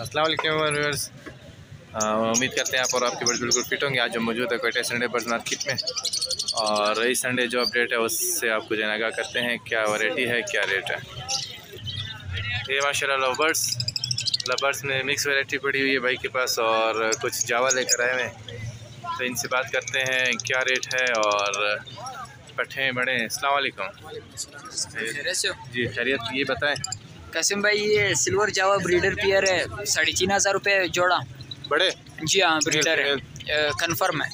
अस्सलाम वालेकुम व्यूअर्स, उम्मीद करते हैं आप और आपके बड़े बिल्कुल फिट होंगे। आज हम मौजूद है कोयटा संडे बर्ड्स मार्केट में और इस संडे जो अपडेट है उससे आपको जो आगाह करते हैं क्या वैरायटी है, क्या रेट है। ये माशाल्लाह लवर्स में मिक्स वैरायटी पड़ी हुई है भाई के पास और कुछ जावा लेकर आए हुए हैं, तो इनसे बात करते हैं क्या रेट है और पट्ठे बड़े। अस्सलाम वालेकुम जी, खैरियत। ये बताएं कासिम भाई, ये सिल्वर जावा ब्रीडर पेयर है, 3,500 रुपये जोड़ा। बड़े? जी हाँ, ब्रीडर है, कन्फर्म है।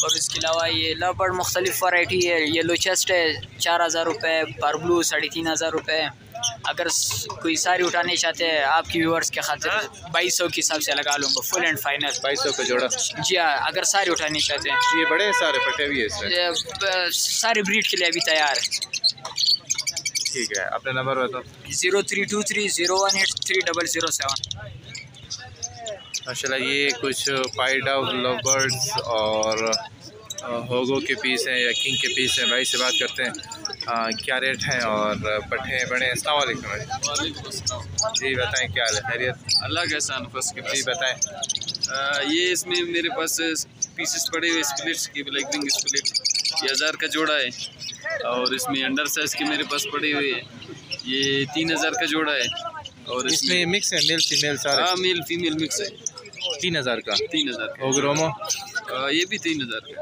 और इसके अलावा ये लवबर्ड मुख्तलिफ वैरायटी है। येलो चेस्ट है 4,000 रुपये, पारब्लू 3,500 रुपये। अगर कोई सारी उठाने चाहते हैं आपकी व्यूअर्स के खातिर 2,200 के हिसाब से लगा लूँगा, फुल एंड फाइनल 2,200 का जोड़ा। जी हाँ, अगर सारी उठाने चाहते हैं। ये बड़े सारे पट्टे भी है सारी ब्रीड के लिए अभी तैयार है। ठीक है, अपना नंबर बताओ। 0323018307। माशाल्लाह ये कुछ पाइड ऑफ लवबर्ड्स और होगो के पीस हैं या किंग के पीस हैं। भाई से बात करते हैं क्या रेट है और पट्टे बड़े। अस्सलाम वालेकुम जी, बताएं क्या हाल है, खैरियत? अल्लाह का एहसान फर्स्ट के पास। जी बताएं। ये इसमें मेरे पास पीसेस पड़े हुए स्प्लिट्स की, ब्लैक विंग स्प्लिट, ये 1000 का जोड़ा है। और इसमें अंडर साइज के मेरे पास पड़े हुए हैं, ये 3000 का जोड़ा है। और इसमें मिक्स है मेल फीमेल सारे? हाँ, मेल फीमेल मिक्स है। 3000 का? 3000 का। ओग्रोमो ये भी 3000 का।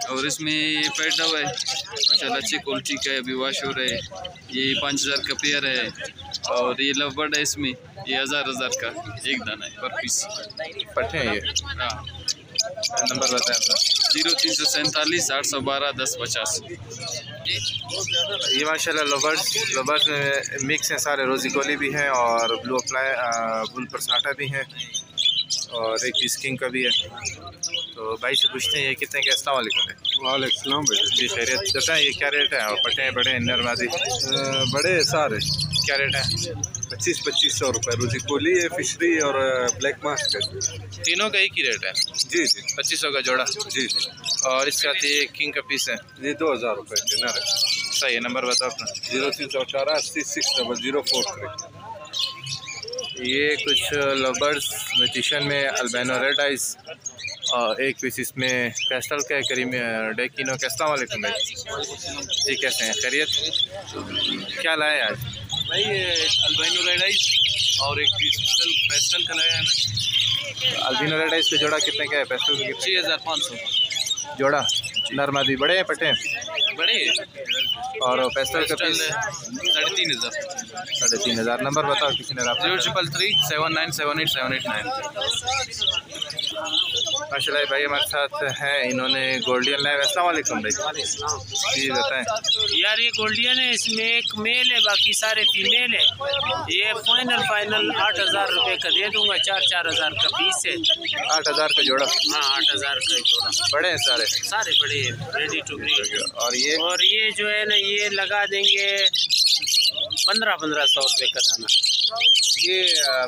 और इसमें ये पैदा हुआ है माशाल्लाह, अच्छी क्वालिटी का है, अभी वॉश हो रहा है। ये 5000 का पेयर है। और ये लवबर्ड है, इसमें ये 1000 का एक दाना है पर पीस। पट्टे हैं ये? हाँ, नंबर बताएं अपना। 0347 812 1050। ये माशाल्लाह लवर्स में मिक्स हैं सारे, रोजी गोली भी हैं और ब्लू अप्लाई बुल परसाटा भी हैं और एक पीस किंग का भी है। तो भाई से पूछते हैं ये कितने के। अस्सलाम वालेकुम। वालेकुम भाई जी, खैरियत। बताएं ये क्या रेट है और पट्टे बड़े नरमादी बड़े सारे क्या रेट है? 2500 रुपये। रोजी कोली है, फिशरी और ब्लैक मास्क है। तीनों का एक ही रेट है? जी जी, 2500 का जोड़ा। जी। और इसके साथ ये किंग का पीस है? ये 2000 रुपये के नर है। सही है, नंबर बताओ अपना। 0318 860043। ये कुछ लवर्स म्यूटिशन में अल्बानो रेड आइज और एक पीस इसमें पेस्टल का करीम डेकिनो का। अस्सलाम वालेकुम भाई जी, कैसे हैं, खैरियत? क्या लाए आज भाई? अल्बाइनो रेड आइस और एक पेस्टल का लाया है मैंने। अल्बिनो रेड आइज का जोड़ा कितने का है? पेस्टल का कितने? 6500 जोड़ा। नरमादी बड़े हैं पट्टे? बड़े। और पेस्टल का पीस? 3500। 3500। नंबर बताओ किसी ने आप। 0333 7978 789। माशाल्लाह भाई हमारे साथ हैं, इन्होंने गोल्डियन लाया। अस्सलाम वालेकुम भाई जी, बताएं। यार ये गोल्डियन है, इसमें एक मेल है, बाकी सारे फीमेल है। ये फाइनल 8000 रुपये का दे दूंगा, 4,000 का पीस है। 8000 का जोड़ा? हाँ, 8000 का जोड़ा। बड़े हैं सारे? सारे बड़े हैं, रेडी टू ब्रीड। और ये जो है ना, ये लगा देंगे 1500 रुपये का दाना। ये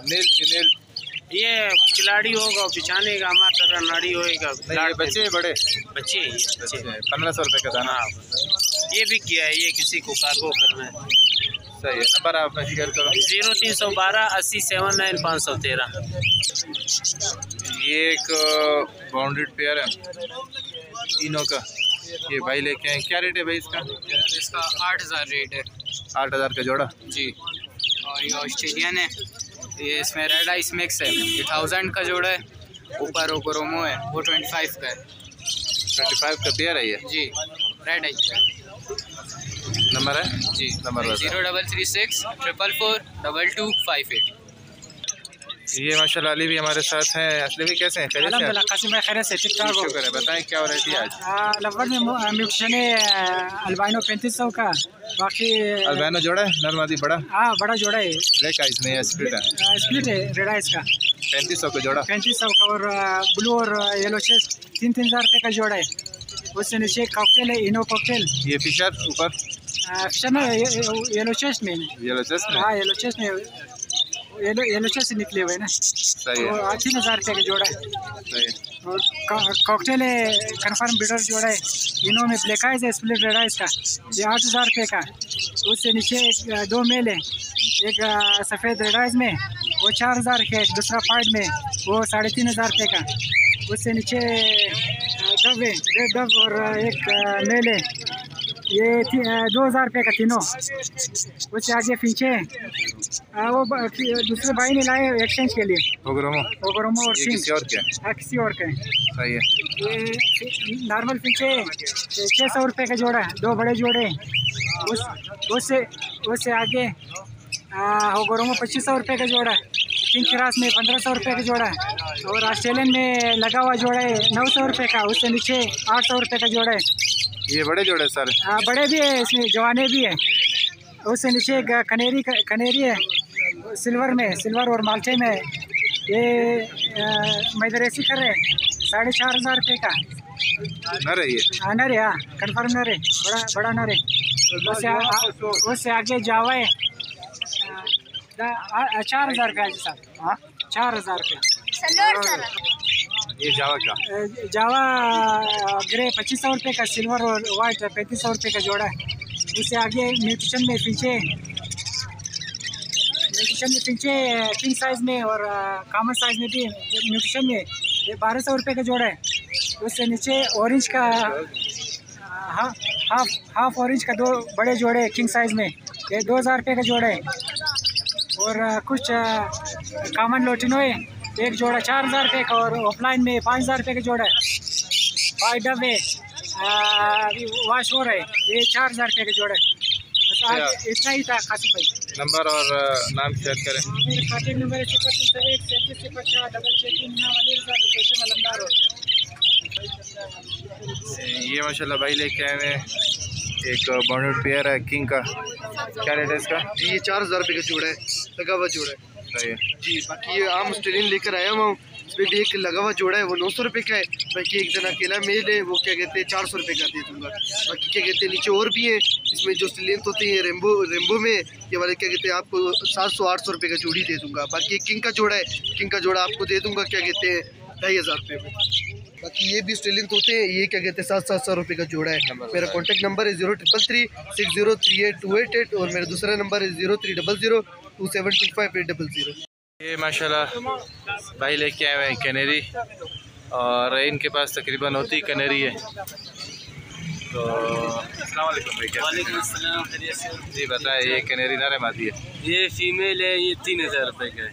मेल फीमेल? ये खिलाड़ी होगा, बिछाने का हमारा तरह नाड़ी होएगा। ये बच्चे बड़े बच्चे हैं, ये बच्चे। 1500 रुपये का दाना। हाँ, ये भी किया है, ये किसी को कार्गो करना है। सही है, नंबर आप शेयर करो। 0312 80 79 513। ये एक बाउंडेड पेयर है तीनों का, ये भाई लेके आए। क्या रेट है भाई इसका? इसका 8000 रेट है 8000 का जोड़ा जी। और ये ऑस्ट्रेलियन है, ये इसमें रेड आइस मिक्स है, ये 1000 का जोड़ा है। ऊपर ओग्रोमो है, वो 25 का है। 25 का पेयर है ये जी, रेड आइस का नंबर है जी। नंबर बताओ। 0336 444 2258। ये माशाल्लाह अली भी हमारे साथ हैं। असली भी कैसे हैं, खैरियत से? अल्हम्दुलिल्लाह कासिम भाई, खैरियत से, ठीक ठाक हो? शुक्र है। बताएं क्या वैरायटी आज? लवबर्ड में म्यूटेशन है अल्बाइनो 3500 का। बाकी अल्बानो जोड़ा है, नरमादी बड़ा? हाँ, बड़ा जोड़ा है। ब्लैक आइज नहीं है, स्प्लिट है। स्प्लिट है रेड आइस का। 3500 का जोड़ा? 3500 का। और ब्लू और येलो चेस्ट 3,000 रुपये का जोड़ा है। उससे नीचे कॉकटेल है, इनो कॉकटेल। ये फिशर ऊपर? फिशर में येलो चेस्ट में। येलो चेस्ट में? हाँ, येलो चेस्ट में, येलो चेस्ट से निकले हुए ना। सही है। 3,000 रुपये का जोड़ा है। सही है। और कॉकटेल है, कन्फर्म ब्रीडर जोड़ा है। इनो में ब्लैक आइज है, स्प्लिट रेड आइज का, ये 8000 रुपये का। उससे नीचे 2 मेल है, एक सफ़ेद रेड आइज में वो 4000 के, दूसरा पार्ट में वो 3500 रुपये का। उससे नीचे डब है, रेड डब और एक मेल है, ये 2000 रुपये का तीनों। उससे आगे पीछे वो दूसरे भाई ने लाए एक्सचेंज के लिए, ओगरोमो और किसी और के? किसी और के। सही है। ये नॉर्मल पीछे 600 रुपये का जोड़ा, 2 बड़े जोड़े। उससे आगे होगोरोमो 2500 रुपये का जोड़ा, किंग क्रास में 1500 रुपये का जोड़ा, और ऑस्ट्रेलियन में लगा हुआ जोड़ा है 900 रुपये का। उससे नीचे 800 रुपये का जोड़ा है। ये बड़े जोड़े सर? हाँ, बड़े भी है, इसमें जवाने भी है। उससे नीचे कनेरी है सिल्वर और माल्टे में। ये मैदरेसी कर रहे 4500 रुपये का। नर है ये? हाँ नर है, हाँ कन्फर्म नर है, बड़ा नर है। उससे आगे जावा है 4000 रुपये साहब। हाँ 4000 रुपये। ये जावा का? जावा ग्रे 2500 रुपये का, सिल्वर और वाइट 3500 रुपये का जोड़ा है। उससे आगे म्यूटेशन में पीछे किंग साइज़ में और कॉमन साइज़ में भी म्यूटेशन में ये 1200 रुपये का जोड़ा है। उससे नीचे ऑरेंज का हाफ ऑरेंज का 2 बड़े जोड़े किंग साइज़ में, ये 2000 रुपये का जोड़ा है। और कुछ कॉमन लोटिनो है, एक जोड़ा 4000 रुपये का, और ऑफलाइन में 5000 रुपये का जोड़ा है। 5 डब्बे अभी वाश हो रहे, ये 4000 रुपये का जोड़ा है। बस आज इतना ही था कासिम भाई। नंबर और नाम शेयर करें। मेरा कॉन्टेक्ट नंबर है 03737 ये माशाल्लाह भाई लेके आए हैं एक बॉन्डेड पेयर है किंग का। क्या रेट है इसका? ये 4000 रुपये का जोड़ा है, लगा हुआ जोड़ा है। सही है जी। बाकी ये आम ऑस्ट्रेलियन लेकर आया हुआ हूँ, इसमें भी एक लगा हुआ जोड़ा है, वो 900 रुपये का है। बाकी एक जना अकेला मेल है, वो क्या कहते हैं 400 रुपये का दे दूँगा। बाकी क्या कहते हैं नीचे और भी है, इसमें जो ऑस्ट्रेलियन होते हैं रेम्बो में ये वाले क्या कहते हैं आपको 700-800 रुपये का जोड़ी दे दूँगा। बाकी एक किंग का जोड़ा है, किंग का जोड़ा आपको दे दूँगा क्या कहते हैं 2500 रुपये में। बाकी ये भी ऑस्ट्रेलियन होते हैं, ये क्या कहते हैं 700 रुपये का जोड़ा है। मेरा कॉन्टैक्ट नंबर है 0333603888 और मेरा दूसरा नंबर है 0300272580। ये माशाल्लाह भाई लेके आए हुए हैं कैनेरी, और इनके पास तकरीबन होती कैनेरी है। तो अस्सलाम वालेकुम भाई। क्या? वालेकुम अस्सलाम, खैरियत से? जी बताए, ये कैनेरी नर है मादी है? ये फीमेल है, ये 3000 रुपये का है।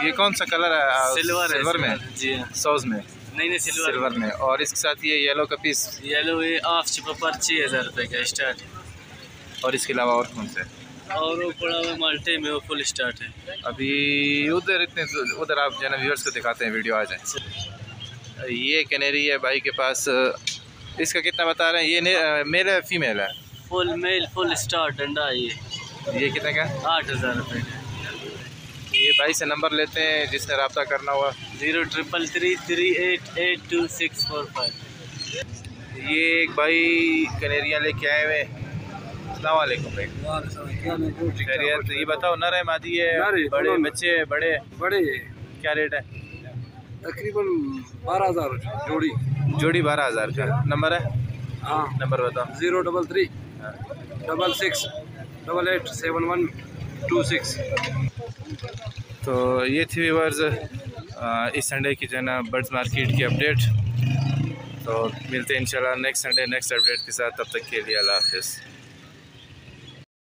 ये कौन सा कलर है? सिल्वर में? जी हाँ। सौज में? नहीं सिल्वर में। और इसके साथ ये येलो का पीस? येलो ये हाफ चिपा पर 6000 रुपये का स्टार्ट। और इसके अलावा और कौन से? और वो पड़ा हुआ माल्टे में, वो फुल स्टार्ट है। अभी उधर आप जना व्यूअर्स को दिखाते हैं, वीडियो आ जाए। ये कैनेरी है भाई के पास, इसका कितना बता रहे हैं? ये मेल है फीमेल है? फुल मेल, फुल स्टार्ट डंडा। ये कितने का? 8000 रुपये का। ये भाई से नंबर लेते हैं जिसने रब्ता करना हुआ। 0333382645। ये एक भाई कनेरियाँ लेके आए हुए। अस्सलाम वालेकुम भाई। खैरियत। ये बताओ नर है मादी है? बड़े बच्चे बड़े क्या रेट है? तकरीबन 12000 जोड़ी 12000 का। नंबर है? हाँ नंबर बताओ। 03366887126। तो ये थी व्यूअर्स इस संडे की जो है ना बर्ड्स मार्केट की अपडेट। तो मिलते हैं इंशाल्लाह नेक्स्ट संडे नेक्स्ट अपडेट के साथ। तब तक के लिए अल्लाह हाफिज़।